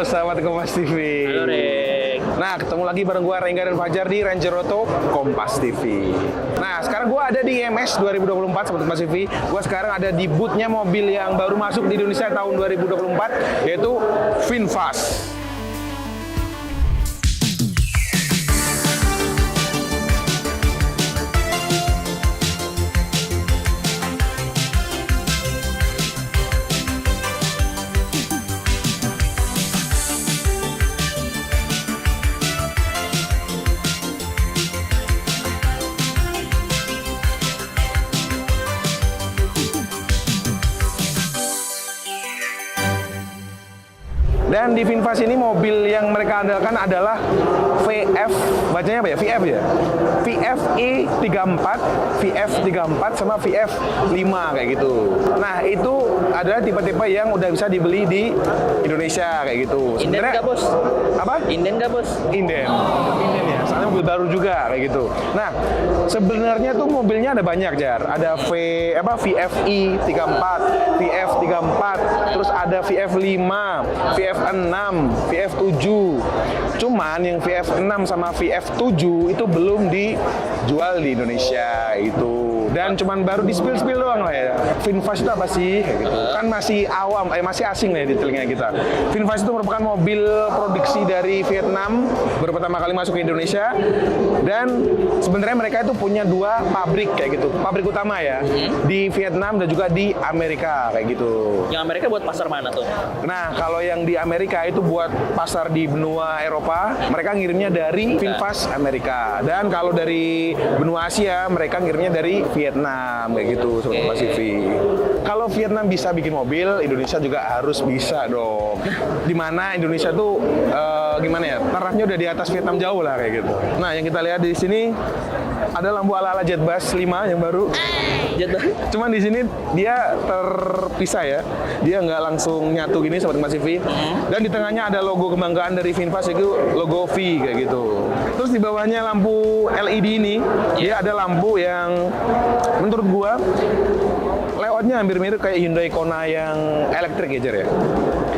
sahabat Kompas TV. Halo, Rek. Nah, ketemu lagi bareng gua Rengga dan Fajar di Ranger Auto Kompas TV. Nah, sekarang gua ada di IMS 2024 sahabat Kompas TV. Gua sekarang ada di booth-nya mobil yang baru masuk di Indonesia tahun 2024 yaitu VinFast. Dan di VinFast ini mobil yang mereka andalkan adalah VF, bacanya apa ya? VF ya? VFi 34, VF34 sama VF5 kayak gitu. Nah, itu adalah tipe-tipe yang udah bisa dibeli di Indonesia kayak gitu. Inden nggak, Bos? Apa? Inden nggak, Bos? Inden ya, soalnya mobil baru juga kayak gitu. Nah, sebenarnya tuh mobilnya ada banyak, Jar. Ada VFi 34, VF34, terus ada VF5, VF6, VF7. Cuman yang VF6 sama VF7 itu belum dijual di Indonesia itu. Dan cuman baru di spill doang lah ya. VinFast itu apa sih? Kayak gitu. Kan masih awam, masih asing lah ya di telinga kita. VinFast itu merupakan mobil produksi dari Vietnam, baru pertama kali masuk ke Indonesia. Dan sebenarnya mereka itu punya dua pabrik kayak gitu. Pabrik utama ya, di Vietnam dan juga di Amerika kayak gitu. Yang Amerika buat pasar mana tuh? Nah, kalau yang di Amerika itu buat pasar di benua Eropa, mereka ngirimnya dari VinFast Amerika. Dan kalau dari benua Asia, mereka ngirimnya dari Vietnam kayak gitu, Sobat Pasifik. Kalau Vietnam bisa bikin mobil, Indonesia juga harus bisa dong. Dimana Indonesia tuh gimana ya, tarafnya udah di atas Vietnam jauh lah kayak gitu. Nah, yang kita lihat di sini ada lampu ala-ala Jetbus 5 yang baru. Cuman di sini dia terpisah ya, dia nggak langsung nyatu gini Sobat Pasifik. Dan di tengahnya ada logo kebanggaan dari VinFast, itu logo V kayak gitu. Terus di bawahnya lampu LED ini, dia ada lampu yang menurut gua layoutnya hampir mirip kayak Hyundai Kona yang elektrik ya, Jer ya.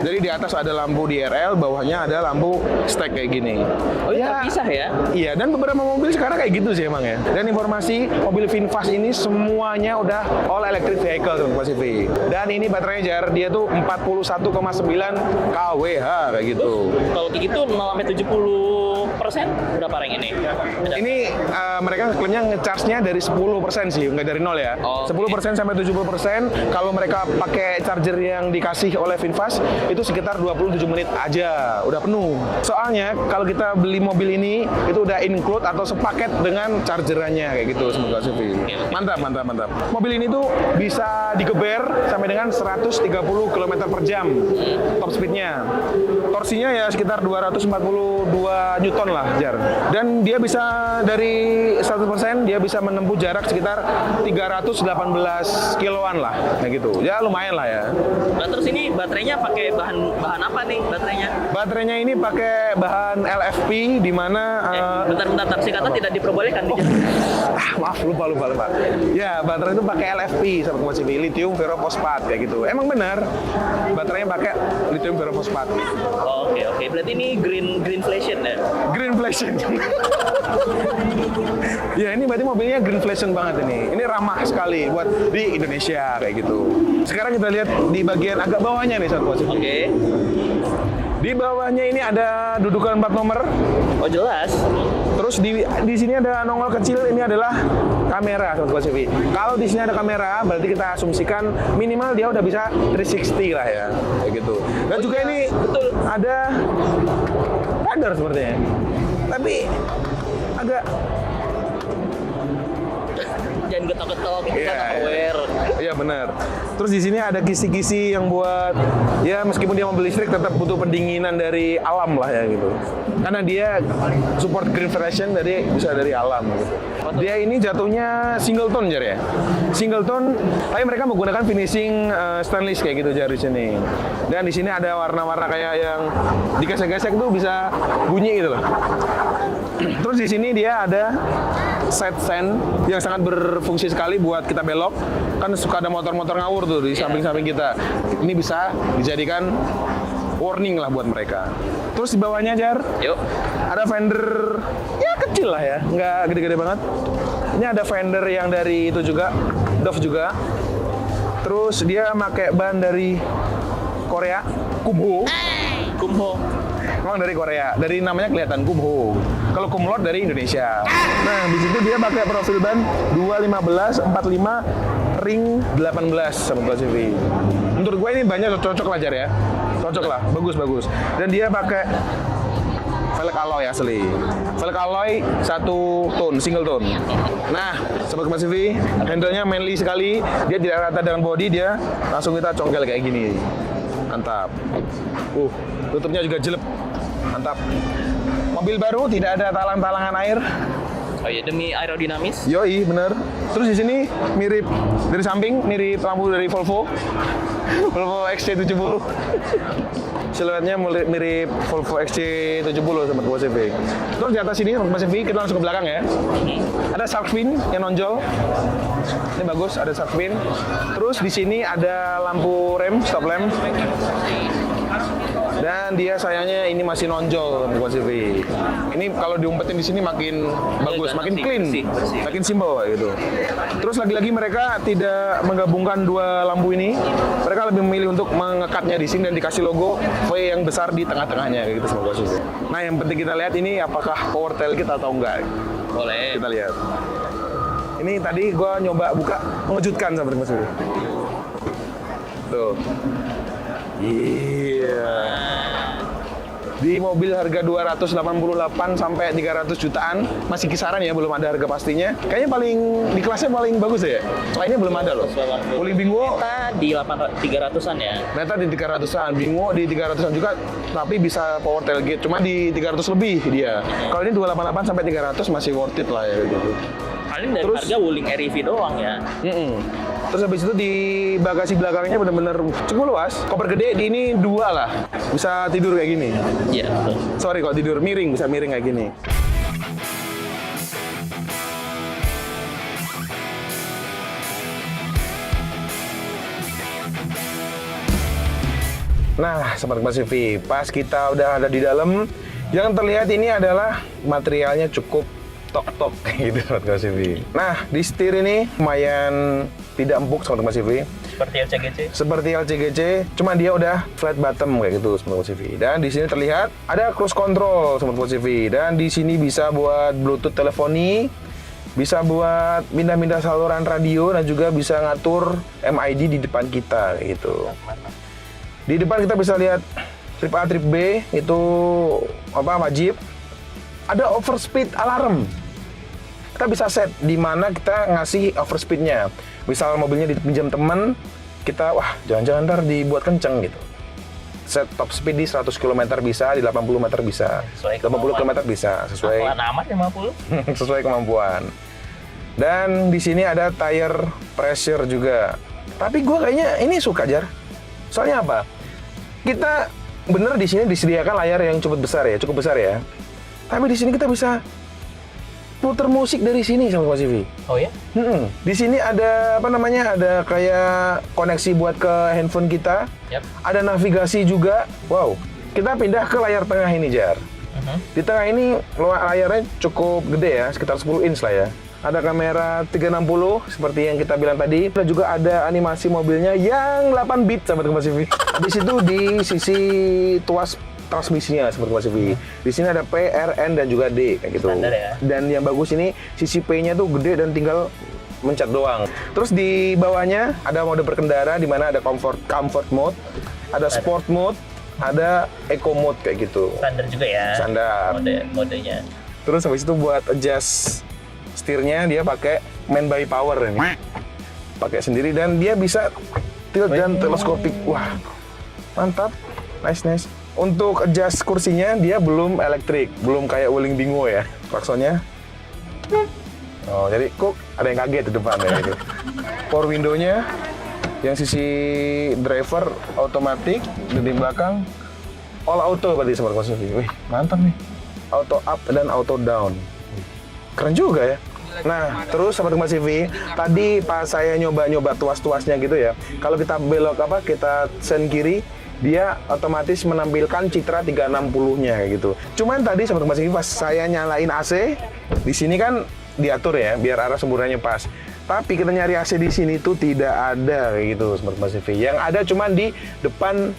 Jadi di atas ada lampu DRL, bawahnya ada lampu stack kayak gini. Oh, ya, terpisah ya? Iya, dan beberapa mobil sekarang kayak gitu sih emang ya. Dan informasi mobil VinFast ini semuanya udah all electric vehicle Sobat Pasifik. Dan ini baterainya, Jar, dia tuh 41,9 kWh kayak gitu. Kalau kayak gitu 0 sampai 70% berapa rank ini? Ini mereka klaimnya ngecharge-nya dari 10% sih, nggak dari 0 ya. Oh, 10% sampai 70%. Kalau mereka pakai charger yang dikasih oleh VinFast, itu sekitar 27 menit aja, udah penuh. Soalnya kalau kita beli mobil ini, itu udah include atau sepaket dengan chargerannya kayak gitu, semoga Pasifik. Mantap. Mobil ini tuh bisa digeber sampai dengan 130 km per jam top speednya. Torsinya ya sekitar 242 Newton lah, Jar. Dan dia bisa dari 100% dia bisa menempuh jarak sekitar 318 kiloan lah, kayak gitu. Ya lumayan lah ya. Nah, terus ini baterainya pakai bahan apa nih baterainya? Baterainya ini pakai bahan LFP di mana bentar, singkatan tidak diperbolehkan di maaf lupa. Ya, baterai itu pakai LFP Sobat Kompas TV, lithium ferrofosfat kayak gitu. Emang benar. Baterainya pakai lithium ferrofosfat. Oke. Berarti ini greenflation ya? Greenflation. Ya, ini berarti mobilnya greenflation banget ini. Ini ramah sekali buat di Indonesia kayak gitu. Sekarang kita lihat di bagian agak bawahnya nih Sobat Kompas TV. Oke. Di bawahnya ini ada dudukan plat nomor. Oh, jelas. Terus di sini ada nongol kecil, ini adalah kamera Sobat Kompas TV. Kalau di sini ada kamera, berarti kita asumsikan minimal dia udah bisa 360 lah ya, kayak gitu. Dan juga ini betul ada radar sepertinya. Tapi agak jangan getok-getok, kita Iya, nggak aware. Iya benar. Terus di sini ada kisi-kisi yang buat ya meskipun dia mobil listrik tetap butuh pendinginan dari alam lah ya gitu. Karena dia support green version dari bisa dari alam gitu. Dia ini jatuhnya single tone, Jar ya. Single tone, tapi mereka menggunakan finishing stainless kayak gitu, Jar, di sini. Dan di sini ada warna-warna kayak yang digesek-gesek tuh bisa bunyi gitu loh. Terus di sini dia ada side stand yang sangat berfungsi sekali buat kita belok. Kan suka ada motor-motor ngawur tuh di samping-samping kita. Ini bisa dijadikan warning lah buat mereka. Terus di bawahnya Jar, Yuk. ada fender ya kecil lah ya, nggak gede-gede banget. Ini ada fender yang dari itu juga, Dove juga. Terus dia pakai ban dari Korea, Kumho. Kumho. Memang dari Korea, dari namanya kelihatan Kumho. Kalau Kumlot dari Indonesia. Nah, di situ dia pakai profil ban 215 45 ring 18 sahabat TV. Menurut gue ini banyak cocok lah Jar ya. Cocok lah, bagus. Dan dia pakai velg alloy asli. Velg alloy satu tone, single tone. Nah, sahabat TV, handle-nya manly sekali. Dia tidak rata dengan body, dia langsung kita congkel kayak gini. Mantap. Tutupnya juga jelek. Mantap. Mobil baru tidak ada talang-talangan air. Oh iya, demi aerodinamis. Yoi, bener. Terus di sini mirip dari samping, mirip lampu dari Volvo. Volvo XC70. Siluetnya mirip Volvo XC70 sama Pacific. Terus di atas sini sama Pacific kita langsung ke belakang ya. Ada shark fin yang nonjol. Ini bagus, ada shark fin. Terus di sini ada lampu rem, stop lamp. Dan dia sayangnya ini masih nonjol Pacific. Ini kalau diumpetin di sini makin bagus, makin clean, makin simpel gitu. Terus lagi-lagi mereka tidak menggabungkan dua lampu ini. Mereka lebih memilih untuk mengekatnya di sini dan dikasih logo V yang besar di tengah-tengahnya gitu sama Pacific. Nah, yang penting kita lihat ini apakah power tailgate atau enggak. Boleh. Kita lihat. Ini tadi gua nyoba buka, mengejutkan sama Pacific. Tuh. Iya. Di mobil harga 288 sampai 300 jutaan, masih kisaran ya, belum ada harga pastinya. Kayaknya paling di kelasnya paling bagus ya. Lainnya belum ada loh. Wuling Bingo Kita di 300-an ya. ternyata di 300-an, Bingo di 300-an juga, tapi bisa power tailgate. Cuma di 300 lebih dia. Kalau ini 288 sampai 300 masih worth it lah ya gitu. Paling dari Terus- harga Wuling REV doang ya. Terus habis itu di bagasi belakangnya benar-benar cukup luas. Koper gede di ini 2 lah. Bisa tidur kayak gini. Iya, betul. Sorry kok tidur miring, bisa miring kayak gini. Nah, Sobat Pacific, pas kita udah ada di dalam, yang terlihat ini adalah materialnya cukup tok-tok gitu Sobat Pacific. Nah, di setir ini lumayan tidak empuk Sobat Pacific. Seperti LCGC. Seperti LCGC, cuma dia udah flat bottom kayak gitu Sobat Pacific. Dan di sini terlihat ada cruise control Sobat Pacific. Dan di sini bisa buat Bluetooth teleponi, bisa buat pindah-pindah saluran radio, dan juga bisa ngatur MID di depan kita kayak gitu. Di depan kita bisa lihat trip A, trip B, itu wajib. Ada overspeed alarm. Kita bisa set di mana kita ngasih overspeednya. Misal mobilnya dipinjam teman, kita jangan-jangan ntar dibuat kenceng gitu. Set top speed di 100 km bisa, di 80 meter bisa, Sesuai 80 km bisa, sesuai Pelan amat 50. sesuai kemampuan. Dan di sini ada tire pressure juga. Tapi gue kayaknya ini suka Jar. Soalnya apa? Kita bener di sini disediakan layar yang cukup besar ya. Tapi di sini kita bisa puter musik dari sini sama Pacific. Oh ya? Di sini ada ada kayak koneksi buat ke handphone kita. Yap. Ada navigasi juga. Wow. Kita pindah ke layar tengah ini Jar. Di tengah ini layarnya cukup gede ya, sekitar 10 inch lah ya. Ada kamera 360 seperti yang kita bilang tadi. Dan juga ada animasi mobilnya yang 8 bit sahabat Pacific. Di situ di sisi tuas transmisinya seperti Pacific. Di sini ada P, R, N dan juga D kayak gitu. Standar ya. Dan yang bagus ini sisi P-nya tuh gede dan tinggal mencet doang. Terus di bawahnya ada mode berkendara di mana ada comfort mode, ada sport mode, ada eco mode kayak gitu. Standar juga ya. Standar. Modenya. Terus habis itu buat adjust setirnya dia pakai main by power ini. Pakai sendiri dan dia bisa tilt dan teleskopik. Wah. Mantap. Nice. Untuk adjust kursinya dia belum elektrik, belum kayak Wuling Bingo ya. Klaksonnya. Oh, jadi kok ada yang kaget di depan ya gitu. Power window-nya yang sisi driver otomatis, di belakang all auto berarti Sobat Pacific. Wih, mantap nih. Auto up dan auto down. Keren juga ya. Nah, terus Sobat Pacific, tadi pas saya nyoba tuas-tuasnya gitu ya. Kalau kita belok kita sen kiri, dia otomatis menampilkan citra 360-nya kayak gitu. Cuman tadi Sobat Kompas TV pas saya nyalain AC, di sini kan diatur ya biar arah semburannya pas. Tapi kita nyari AC di sini tuh tidak ada kayak gitu Sobat Kompas TV. Yang ada cuman di depan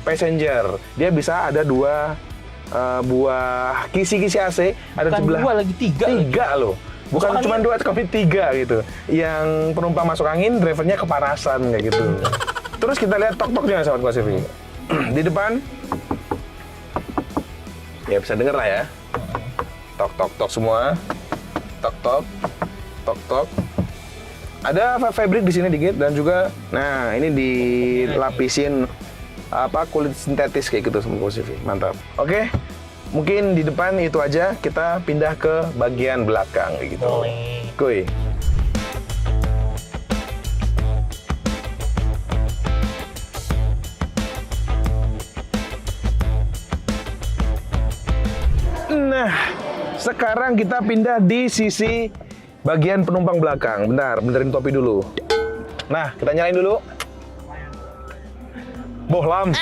passenger. Dia bisa ada dua buah kisi-kisi AC ada di sebelah. Dua lagi, tiga loh. Bukan cuma dua, tapi tiga gitu. Yang penumpang masuk angin, drivernya kepanasan kayak gitu. Terus kita lihat tok-toknya Sobat Kompas TV. Di depan, ya bisa denger lah ya. Tok-tok-tok semua. Tok-tok, tok-tok. Ada fabric di sini dikit dan juga, nah ini dilapisin kulit sintetis kayak gitu Sobat Kompas TV. Mantap. Oke. Mungkin di depan itu aja, kita pindah ke bagian belakang kayak gitu. Kuy. Nah, sekarang kita pindah di sisi bagian penumpang belakang. Bentar, benerin topi dulu. Nah, kita nyalain dulu. Bohlam.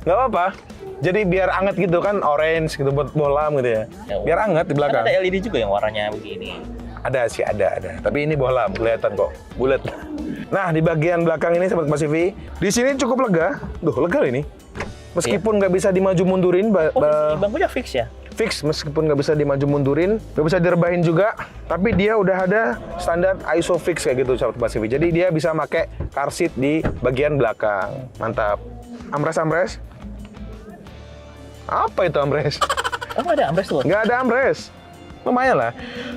Nggak apa-apa. Jadi biar anget gitu kan, orange gitu buat bohlam gitu ya. Biar anget di belakang. Kan ada LED juga yang warnanya begini. Ada sih, ada. Tapi ini bohlam, kelihatan kok, bulat. Nah, di bagian belakang ini Sobat Kompas TV, di sini cukup lega. Duh, lega ini. Meskipun nggak bisa dimaju mundurin, Bangkunya fix ya? fix meskipun nggak bisa dimaju mundurin, nggak bisa direbahin juga, tapi dia udah ada standar ISOFIX kayak gitu Sobat Kompas TV. Jadi dia bisa pakai car seat di bagian belakang. Mantap. Amres. Apa itu amres? Emang ada amres tuh? Nggak ada amres. Lumayan lah.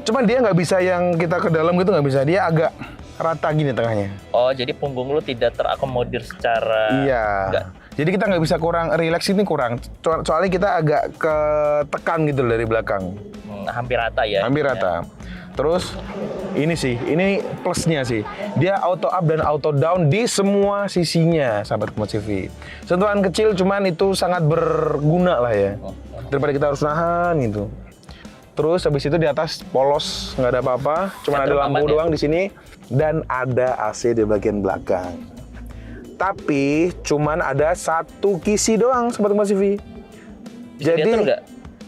Cuman dia nggak bisa yang kita ke dalam gitu, nggak bisa. Dia agak rata gini tengahnya. Oh, jadi punggung lu tidak terakomodir secara... Iya. Enggak. Jadi kita nggak bisa kurang, relax ini kurang. Soalnya kita agak ketekan gitu dari belakang. Hampir rata ya? Hampir rata. Terus ini sih, ini plusnya sih. Dia auto up dan auto down di semua sisinya, Sahabat Kompas TV. Sentuhan kecil cuman itu sangat berguna lah ya. Daripada kita harus nahan gitu. Terus habis itu di atas polos, nggak ada apa-apa. Cuman ada lampu doang di sini dan ada AC di bagian belakang. Tapi cuman ada satu kisi doang, Sobat Kompas TV. Bisa diatur nggak?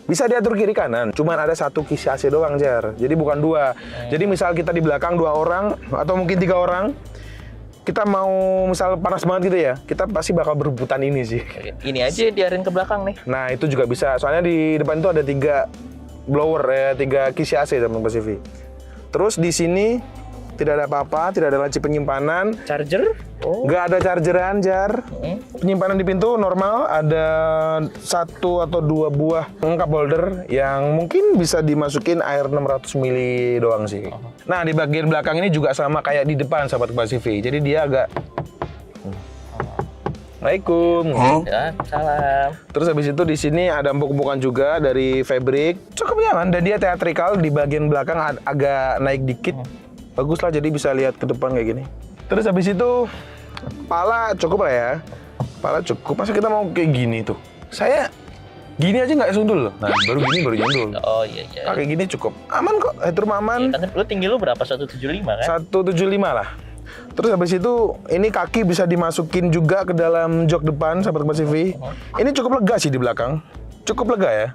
Bisa diatur kiri kanan, cuman ada satu kisi AC doang, Jar. Jadi bukan dua. Jadi misal kita di belakang 2 orang, atau mungkin 3 orang, kita mau misal panas banget gitu ya, kita pasti bakal berebutan ini sih. Ini aja diarin ke belakang nih. Nah itu juga bisa, soalnya di depan itu ada 3 blower ya, 3 kisi AC Sobat Kompas TV. Terus di sini tidak ada apa-apa, tidak ada laci penyimpanan. Charger? Oh. Nggak ada chargeran, Jar. Penyimpanan di pintu normal, ada 1 atau 2 buah cup holder yang mungkin bisa dimasukin air 600 ml doang sih. Nah, di bagian belakang ini juga sama kayak di depan, Sahabat Kompas TV. Jadi dia agak... Assalamualaikum. Ya, salam. Terus habis itu di sini ada empuk-empukan juga dari fabric. Cukup nyaman dan dia theatrical di bagian belakang agak naik dikit. Bagus lah, jadi bisa lihat ke depan kayak gini. Terus habis itu pala cukup lah ya. Pala cukup. Masa kita mau kayak gini tuh? Saya gini aja nggak sundul loh. Nah, baru nyundul. Oh iya. Kayak gini cukup. Aman kok, headroom aman. Ya, kan lu tinggi lu berapa? 175 kan? 175 lah. Terus habis itu ini kaki bisa dimasukin juga ke dalam jok depan, Sahabat Kompas TV. Ini cukup lega sih di belakang. Cukup lega ya.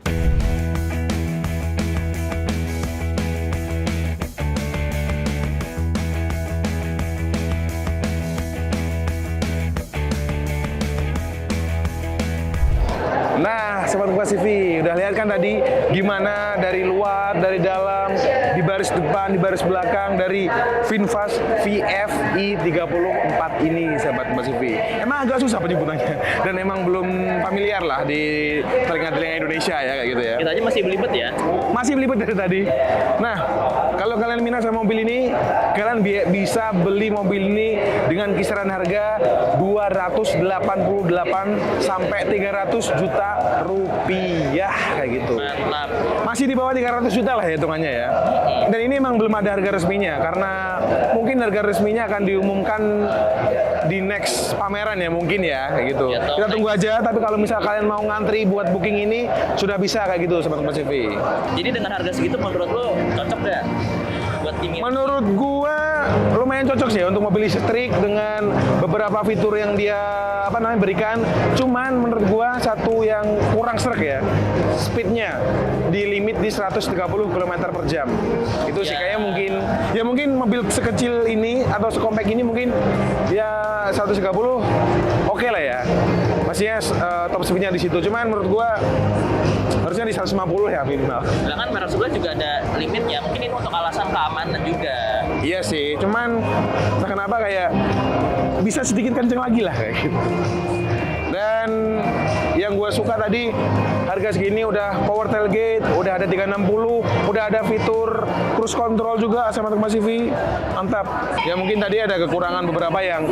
Nah, Sobat Kompas TV, udah lihat kan tadi gimana dari luar, dari dalam, di baris depan, di baris belakang, dari VinFast VF i34 ini, Sobat Kompas TV. Emang agak susah penyebutannya, dan emang belum familiar lah di telinga-telinga Indonesia ya, kayak gitu ya. Kita aja masih belibet ya? Masih belibet dari tadi. Nah, kalau kalian minat sama mobil ini, kalian bisa beli mobil ini dengan kisaran harga 288 sampai 300 juta rupiah kayak gitu. Mantap. Masih di bawah 300 juta lah hitungannya ya. Dan ini emang belum ada harga resminya karena mungkin harga resminya akan diumumkan di next pameran ya mungkin ya kayak gitu. Ya, kita tunggu aja, tapi kalau misal kalian mau ngantri buat booking ini sudah bisa kayak gitu Sobat Kompas TV. Jadi dengan harga segitu menurut lo cocok nggak? buat tim ini? Menurut gua lumayan cocok sih untuk mobil listrik dengan beberapa fitur yang dia berikan. Cuman menurut gua satu yang kurang serak ya, speednya di limit di 130 km per jam. Itu sih kayaknya mungkin mobil sekecil ini atau sekompak ini mungkin ya 130 oke lah ya. Maksudnya top speednya di situ. Cuman menurut gua harusnya di 150 ya minimal. Lah kan merek sebelah juga ada limitnya, mungkin ini untuk alasan keamanan juga. Iya sih, cuman entah kenapa kayak bisa sedikit kenceng lagi lah kayak gitu. Dan yang gue suka tadi harga segini udah power tailgate, udah ada 360, udah ada fitur cruise control juga sama Mazda CV, mantap. Ya mungkin tadi ada kekurangan beberapa yang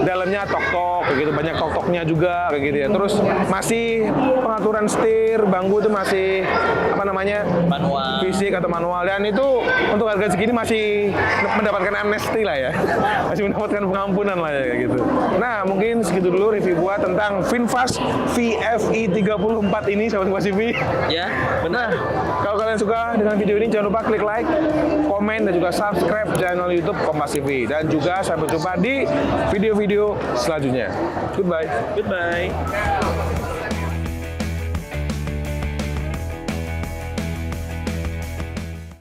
dalamnya tok-tok kayak gitu, banyak tok-toknya juga kayak gitu ya. Terus masih pengaturan setir, bangku itu masih Manual. fisik atau manual, dan itu untuk harga segini masih mendapatkan amnesti lah ya. Masih mendapatkan pengampunan lah ya kayak gitu. Nah, mungkin segitu dulu review gua tentang VinFast VFI 34 ini sahabat Kompas TV. Ya, Nah, benar. kalau kalian suka dengan video ini jangan lupa klik like, komen dan juga subscribe channel YouTube Kompas TV, dan juga sampai jumpa di video-video selanjutnya. Goodbye. Goodbye.